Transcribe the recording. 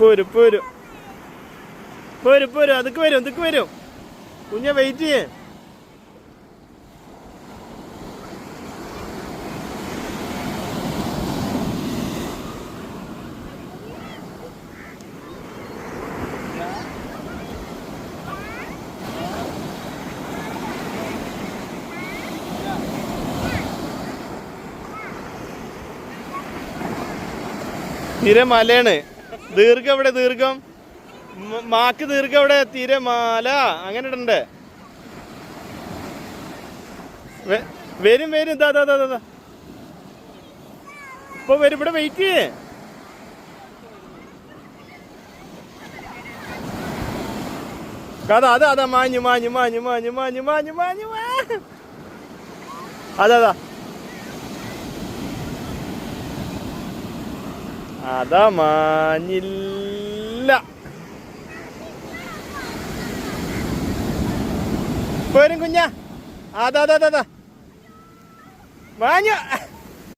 പോരും അതൊക്കെ വരും കുഞ്ഞ വെയിറ്റ് ചെയ്യേ. തീരെ മലയാണ്. ദീർഘം എവിടെ? ദീർഘം മാക്ക് ദീർഘം എവിടെ? തീരെ മാല അങ്ങനെ ഇടണ്ടേ? വരും ഇതാ ഇപ്പൊ വരും. ഇവിടെ വെയിറ്റ് ചെയ്യേ. അതാ മാഞ്ഞു അതാ അതാ മാഞ്ഞില്ല. പോരും കുഞ്ഞ. അതാ മാഞ്ഞു.